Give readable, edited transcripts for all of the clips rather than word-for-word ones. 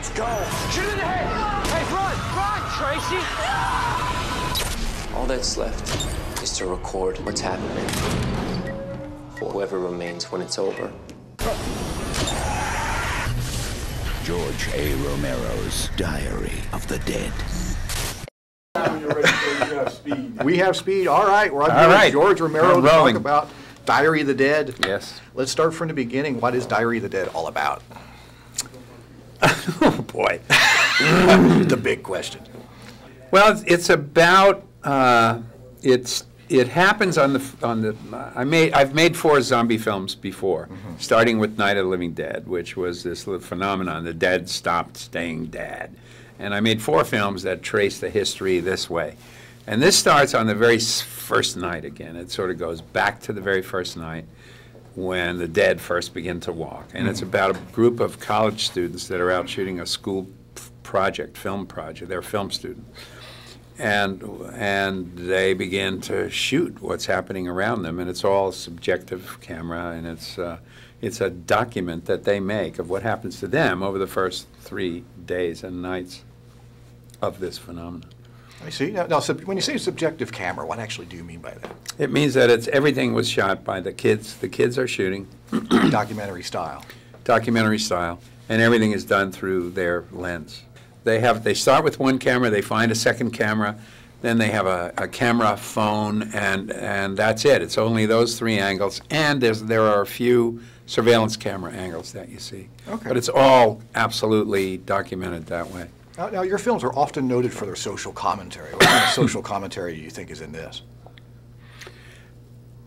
Let's go. Shoot in the head! Hey, run! Run, Tracy! All that's left is to record what's happening for whoever remains when it's over. George A. Romero's Diary of the Dead. We have speed. All right, we're on George Romero to talk about Diary of the Dead. Yes. Let's start from the beginning. What is Diary of the Dead all about? Oh boy, The big question. well, it's about it happens on the I've made 4 zombie films before, starting with Night of the Living Dead, which was this little phenomenon. The dead stopped staying dead, and I made 4 films that trace the history this way. And this starts on the very first night again. It sort of goes back to the very first night when the dead first begin to walk. And it's about a group of college students that are out shooting a school project, film project. They're film students. And they begin to shoot what's happening around them, and it's all subjective camera, and it's a document that they make of what happens to them over the first 3 days and nights of this phenomenon. I see. Now, when you say subjective camera, what actually do you mean by that? It means that everything was shot by the kids. The kids are shooting. Documentary style. Documentary style, and everything is done through their lens. They start with one camera, they find a second camera, then they have a camera phone, and that's it. It's only those 3 angles, and there are a few surveillance camera angles that you see. Okay. But it's all absolutely documented that way. Now, your films are often noted for their social commentary. What kind of social commentary do you think is in this?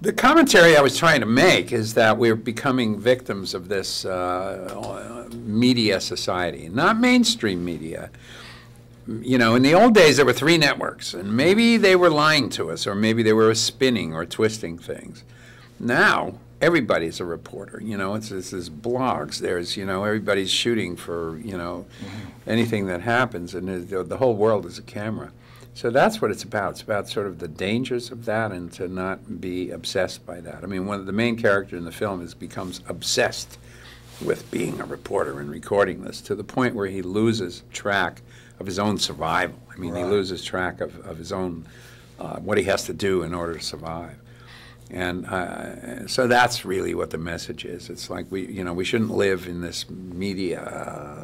The commentary I was trying to make is that we're becoming victims of this media society, not mainstream media. You know, in the old days there were 3 networks, and maybe they were lying to us, or maybe they were spinning or twisting things. Now, everybody's a reporter. You know, it's blogs. There's, you know, everybody's shooting for, you know, anything that happens, and the whole world is a camera. So that's what it's about. It's about sort of the dangers of that and to not be obsessed by that. I mean, one of the main characters in the film becomes obsessed with being a reporter and recording this to the point where he loses track of his own survival. I mean, he loses track of his own, what he has to do in order to survive. And so that's really what the message is. It's like we shouldn't live in this media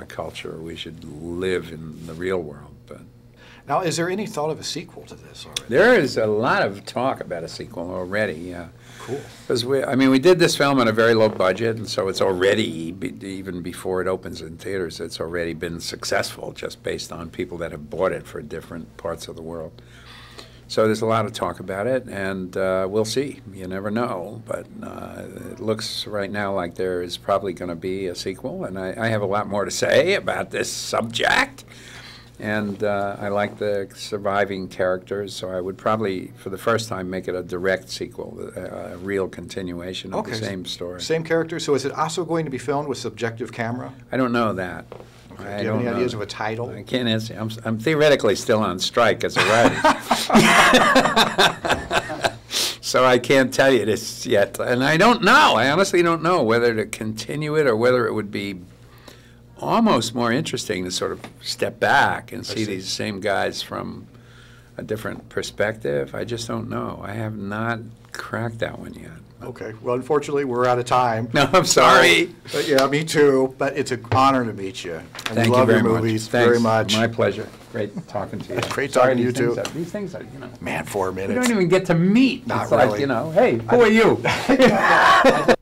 culture. We should live in the real world. But now, is there any thought of a sequel to this already? there is a lot of talk about a sequel already. Yeah. Cool. Because we did this film on a very low budget, and so it's already, even before it opens in theaters, it's already been successful just based on people that have bought it for different parts of the world. So there's a lot of talk about it, and we'll see. You never know, but it looks right now like there is probably going to be a sequel, and I have a lot more to say about this subject. And I like the surviving characters, so I would probably, for the first time, make it a direct sequel, a real continuation of the same story. Same character. So is it also going to be filmed with subjective camera? I don't know that. Okay. Do you have any ideas of a title? I can't answer. I'm theoretically still on strike as a writer. So I can't tell you this yet. And I don't know. I honestly don't know whether to continue it or whether it would be almost more interesting to sort of step back and see these same guys from a different perspective. I just don't know. I have not cracked that one yet. Okay. Well, unfortunately, we're out of time. No, I'm sorry. Yeah, me too. But it's an honor to meet you. And Thank we love you very your much. movies Thanks. very much. My pleasure. Great talking to you. Great talking to you too. These things are, you know. Man, 4 minutes. We don't even get to meet. Not it's really. like, you know, hey, who are you?